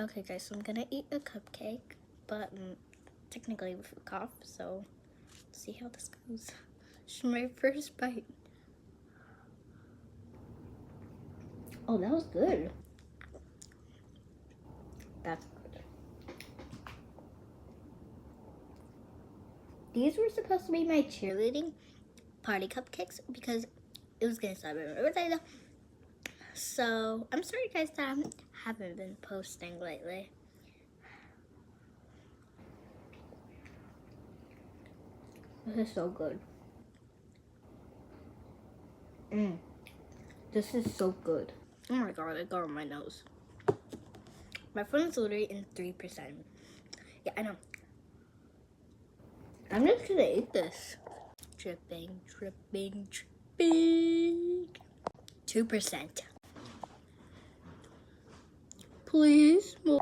Okay guys, so I'm gonna eat a cupcake, but technically with a cough, so let's see how this goes. It's my first bite. Oh, that was good. That's good. These were supposed to be my cheerleading party cupcakes because it was gonna celebrate my birthday though. So I'm sorry guys that I haven't been posting lately. This is so good. This is so good. Oh my god, it got on my nose. My phone is literally in 3%. Yeah, I know. I'm just gonna eat this. Dripping, dripping, dripping. 2%. Please.